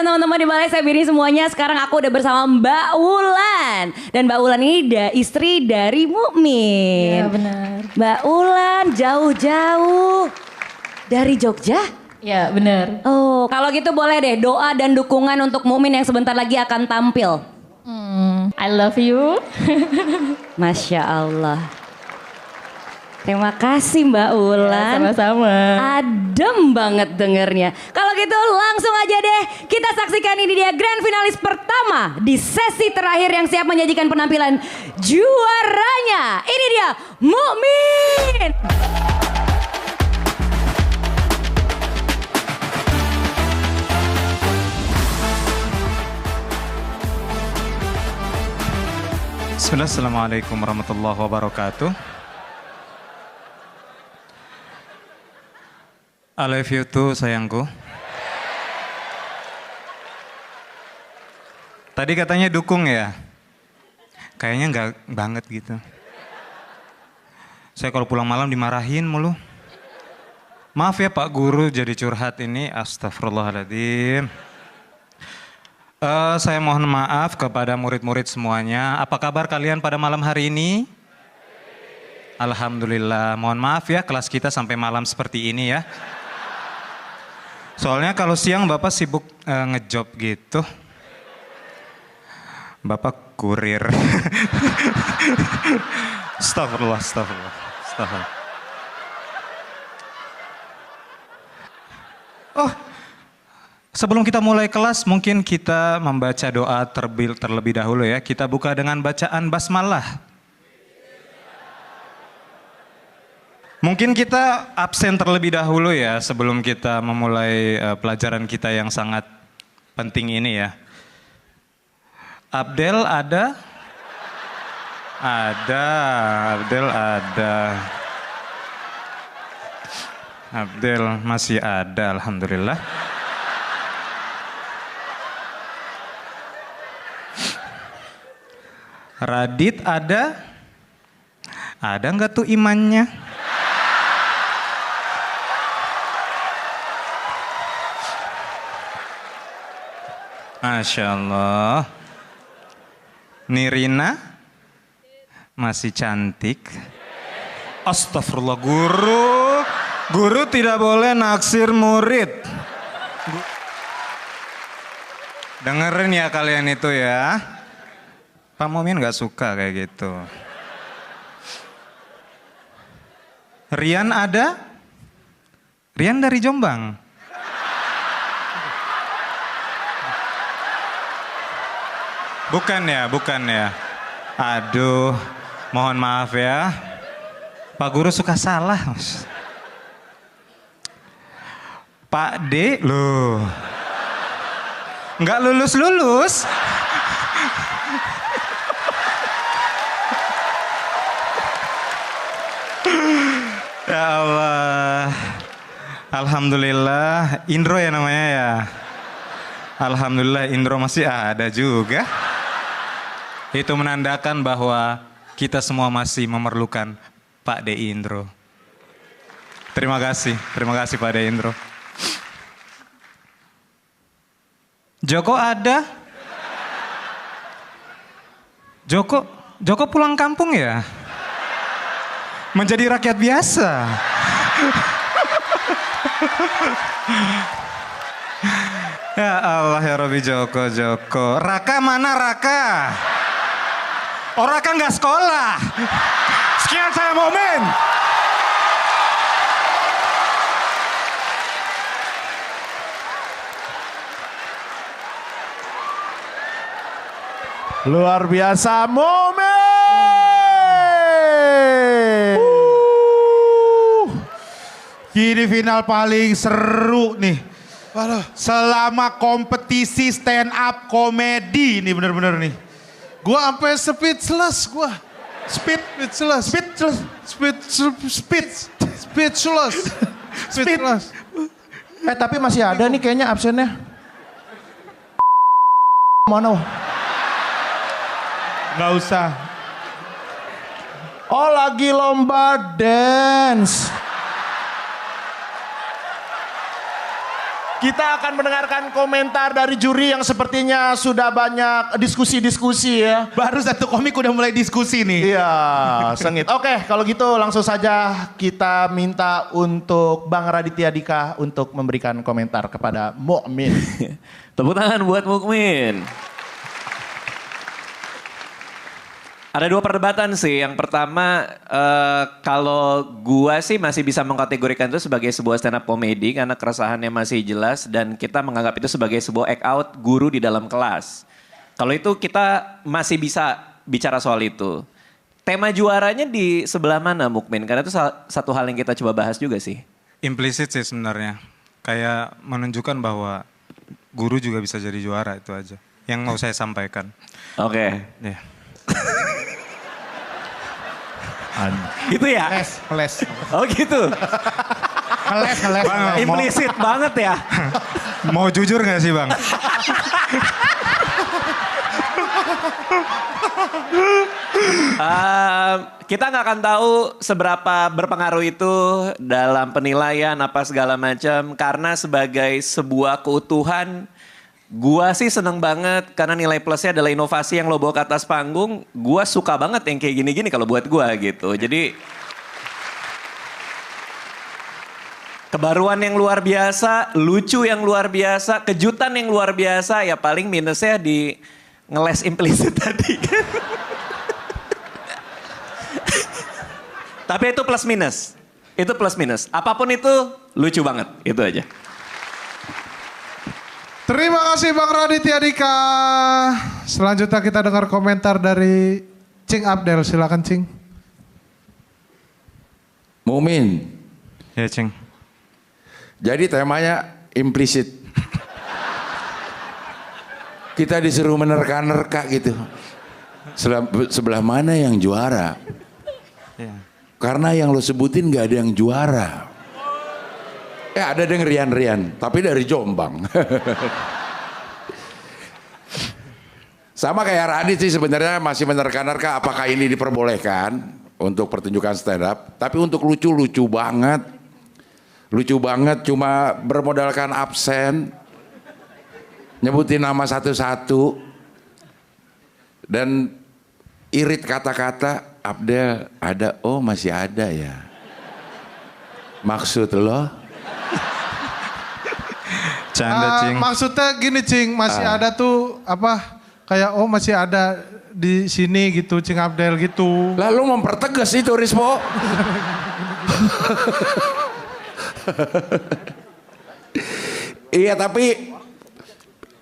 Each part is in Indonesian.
teman-teman di Balai Sabini semuanya. Sekarang aku udah bersama Mbak Ulan. Dan Mbak Ulan ini istri dari Mukmin. Iya benar. Mbak Ulan jauh-jauh dari Jogja? Iya benar. Oh, kalau gitu boleh deh doa dan dukungan untuk Mukmin yang sebentar lagi akan tampil. I love you. Masya Allah. Terima kasih Mbak Ulan. Ya, sama-sama. Adem banget dengernya. Kalau gitu langsung aja deh kita saksikan ini dia grand finalis pertama di sesi terakhir yang siap menyajikan penampilan juaranya. Ini dia Mukmin. Assalamualaikum warahmatullahi wabarakatuh. I love you too sayangku. Tadi katanya dukung ya? Kayaknya enggak banget gitu. Saya kalau pulang malam dimarahin mulu. Maaf ya Pak Guru jadi curhat ini, astagfirullahaladzim. Saya mohon maaf kepada murid-murid semuanya. Apa kabar kalian pada malam hari ini? Alhamdulillah. Mohon maaf ya kelas kita sampai malam seperti ini ya. Soalnya kalau siang Bapak sibuk ngejob gitu. Bapak kurir. Astagfirullah. Oh, sebelum kita mulai kelas mungkin kita membaca doa terlebih dahulu ya. Kita buka dengan bacaan basmalah. Mungkin kita absen terlebih dahulu ya sebelum kita memulai pelajaran kita yang sangat penting ini ya. Abdel ada? Ada, Abdel ada. Abdel masih ada, alhamdulillah. Radit ada? Ada nggak tuh imannya? Masya Allah. Nirina masih cantik. Astagfirullah guru. Guru tidak boleh naksir murid. Dengerin ya kalian itu ya. Pak Mumin gak suka kayak gitu. Rian ada? Rian dari Jombang. Bukan ya. Aduh, mohon maaf ya. Pak Guru suka salah. Pak D, loh. Nggak lulus-lulus. Ya Allah. Alhamdulillah, Indro ya namanya ya. Alhamdulillah Indro masih ada juga. Itu menandakan bahwa kita semua masih memerlukan Pak D. Indro. Terima kasih Pak D. Indro. Joko ada? Joko pulang kampung ya? Menjadi rakyat biasa. Ya Allah ya Rabbi Joko. Raka mana Raka? Orang kan nggak sekolah. Sekian saya Mukmin. Luar biasa Mukmin. Ini final paling seru nih. Waduh. Selama kompetisi stand up komedi nih bener-bener nih. Gua sampai speechless gua. Speechless. Tapi masih ada nih kayaknya absennya. Mana? Nggak usah. Oh lagi lomba dance. Kita akan mendengarkan komentar dari juri yang sepertinya sudah banyak diskusi-diskusi ya. Baru satu komik udah mulai diskusi nih. Iya, sengit. Oke, kalau gitu langsung saja kita minta untuk Bang Raditya Dika untuk memberikan komentar kepada Mukmin. Tepuk tangan buat Mukmin. Ada dua perdebatan sih. Yang pertama, kalau gua sih masih bisa mengkategorikan itu sebagai sebuah stand up comedy karena keresahannya masih jelas dan kita menganggap itu sebagai sebuah act out guru di dalam kelas. Kalau itu kita masih bisa bicara soal itu. Tema juaranya di sebelah mana Mukmin? Karena itu satu hal yang kita coba bahas juga sih. Implisit sih sebenarnya. Kayak menunjukkan bahwa guru juga bisa jadi juara, itu aja. Yang mau saya sampaikan. Oke. Ya. Gitu ya? Les. Oh gitu? Ngeles. Bang, Implisit banget ya? mau jujur gak sih Bang? Kita nggak akan tahu seberapa berpengaruh itu dalam penilaian apa segala macam karena sebagai sebuah keutuhan gua sih seneng banget karena nilai plusnya adalah inovasi yang lo bawa ke atas panggung. Gua suka banget yang kayak gini-gini kalau buat gua gitu. Jadi kebaruan yang luar biasa, lucu yang luar biasa, kejutan yang luar biasa. Ya paling minusnya di ngeles implisit tadi kan. Tapi itu plus minus. Itu plus minus. Apapun itu lucu banget. Itu aja. Terima kasih Bang Raditya Dika. Selanjutnya kita dengar komentar dari Cing Abdel. Silakan Cing. Mukmin. Ya Cing. Jadi temanya implisit. Kita disuruh menerka-nerka gitu. Sebelah mana yang juara? Ya. Karena yang lo sebutin gak ada yang juara. Ya ada yang Rian-Rian, tapi dari Jombang. Sama kayak Radit sih sebenarnya masih menerka-nerka apakah ini diperbolehkan untuk pertunjukan stand up. Tapi untuk lucu banget. Lucu banget cuma bermodalkan absen. Nyebutin nama satu-satu. Dan irit kata-kata, Abdel ada, oh masih ada ya. Maksud lo? Canda Cing. Maksudnya gini Cing, masih ada tuh apa kayak oh masih ada di sini gitu Cing Abdel gitu. Lalu mempertegas itu Rispo. Iya tapi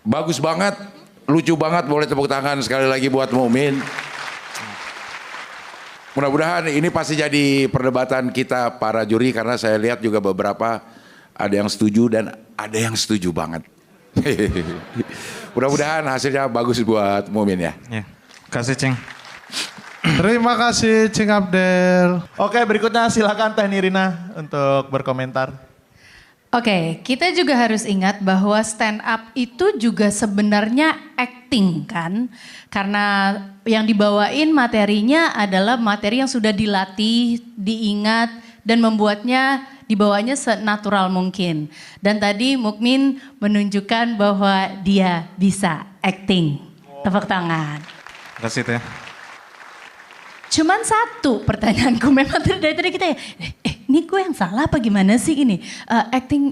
bagus banget, lucu banget, boleh tepuk tangan sekali lagi buat Mukmin. Mudah-mudahan ini pasti jadi perdebatan kita para juri karena saya lihat juga beberapa ada yang setuju dan ada yang setuju banget. Mudah-mudahan hasilnya bagus buat Mukmin ya. Ya. Kasih Cing. Terima kasih Cing Abdel. Oke, berikutnya silakan Teh Nirina untuk berkomentar. Oke, kita juga harus ingat bahwa stand up itu juga sebenarnya acting kan. Karena yang dibawain materinya adalah materi yang sudah dilatih, diingat, dan membuatnya dibawanya senatural mungkin. Dan tadi Mukmin menunjukkan bahwa dia bisa acting. Tepuk tangan. Kasih Teh. Cuman satu pertanyaanku memang dari tadi kita ya, ini gue yang salah apa gimana sih ini? Acting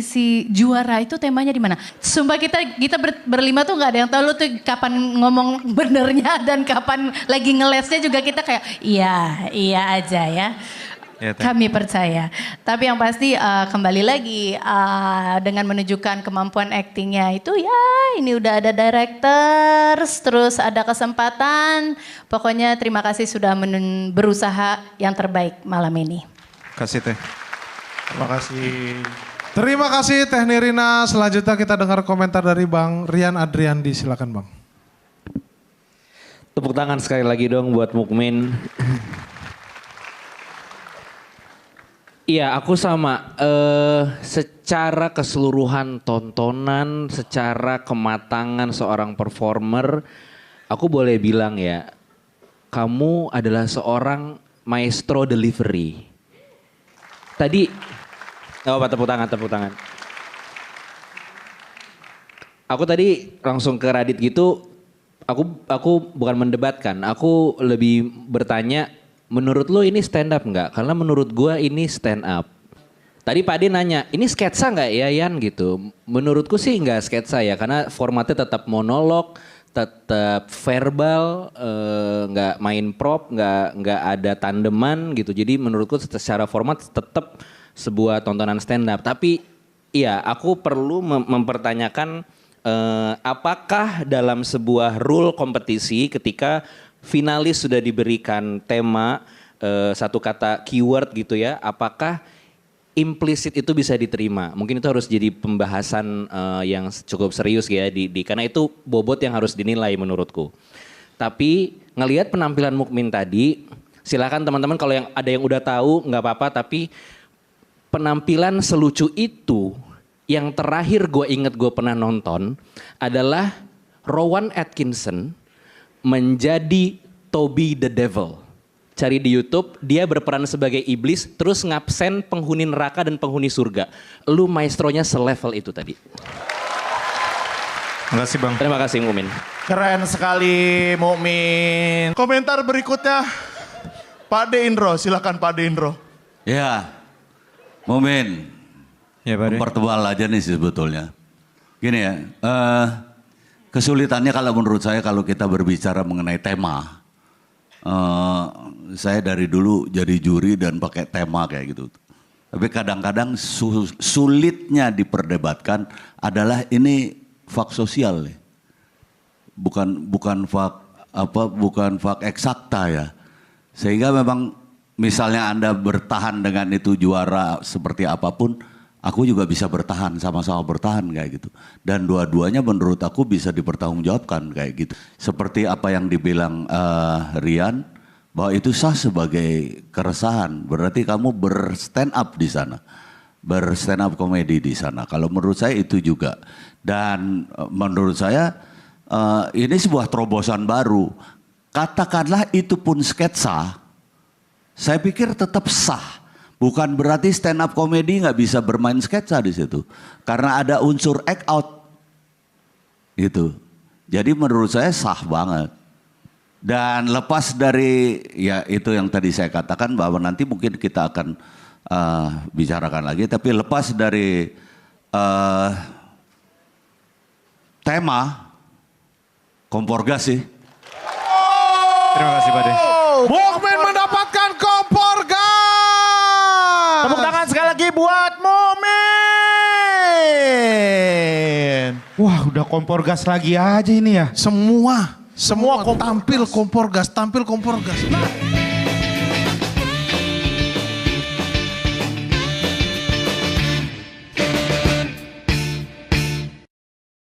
si juara itu temanya di mana? Sumpah kita berlima tuh nggak ada yang tahu lu tuh kapan ngomong benernya dan kapan lagi ngelesnya juga kita kayak iya aja ya. Ya, Kami percaya. Tapi yang pasti kembali lagi dengan menunjukkan kemampuan aktingnya itu ya ini udah ada directors, terus ada kesempatan. Pokoknya terima kasih sudah berusaha yang terbaik malam ini. Kasih Teh. Terima kasih. Terima kasih Teh Nirina. Selanjutnya kita dengar komentar dari Bang Rian Adriandi. Silakan Bang. Tepuk tangan sekali lagi dong buat Mukmin. Iya, aku sama. Secara keseluruhan tontonan, secara kematangan seorang performer, aku boleh bilang ya, kamu adalah seorang maestro delivery. Tadi, tepuk tangan. aku tadi langsung ke Radit gitu. Aku bukan mendebatkan, aku lebih bertanya, menurut lo ini stand up nggak? Karena menurut gua ini stand up. Tadi Pak Ade nanya, ini sketsa nggak ya Yan gitu? Menurutku sih nggak sketsa ya, karena formatnya tetap monolog, tetap verbal, nggak main prop, nggak ada tandeman gitu. Jadi menurutku secara format tetap sebuah tontonan stand up. Tapi iya, aku perlu mempertanyakan apakah dalam sebuah rule kompetisi ketika finalis sudah diberikan tema satu kata keyword gitu ya, apakah implisit itu bisa diterima? Mungkin itu harus jadi pembahasan yang cukup serius ya karena itu bobot yang harus dinilai menurutku. Tapi ngelihat penampilan Mukmin tadi, silakan teman-teman kalau yang ada yang udah tahu nggak apa-apa, tapi penampilan selucu itu yang terakhir gue inget gue pernah nonton adalah Rowan Atkinson menjadi Toby the Devil. Cari di YouTube, dia berperan sebagai iblis, terus ngabsen penghuni neraka dan penghuni surga. Lu maestronya selevel itu tadi. Terima kasih Bang. Terima kasih Mukmin. Keren sekali Mukmin. Komentar berikutnya Pak De Indro, silakan Pak De Indro. Ya, Mukmin. Ya, Pak De. Mempertebal aja nih sebetulnya. Gini ya, kesulitannya kalau menurut saya kalau kita berbicara mengenai tema. Saya dari dulu jadi juri dan pakai tema kayak gitu. Tapi kadang-kadang sulitnya diperdebatkan adalah ini fak sosial ya. Bukan fak eksakta ya. Sehingga memang misalnya Anda bertahan dengan itu juara seperti apapun, aku juga bisa bertahan, sama-sama bertahan kayak gitu. Dan dua-duanya menurut aku bisa dipertanggungjawabkan kayak gitu. Seperti apa yang dibilang Rian, bahwa itu sah sebagai keresahan. Berarti kamu berstand up di sana. Berstand up komedi di sana. Kalau menurut saya itu juga. Dan menurut saya ini sebuah terobosan baru. Katakanlah itu pun sketsa, saya pikir tetap sah. Bukan berarti stand up komedi nggak bisa bermain sketsa di situ, karena ada unsur act out, gitu. Jadi menurut saya sah banget. Dan lepas dari ya itu yang tadi saya katakan bahwa nanti mungkin kita akan bicarakan lagi. Tapi lepas dari tema kompor gas sih. Terima kasih Pak De. Mukmin mendapatkan kompor gas. Tepuk tangan sekali lagi buat Mukmin. Wah udah kompor gas lagi aja ini ya. Semua tampil kompor gas.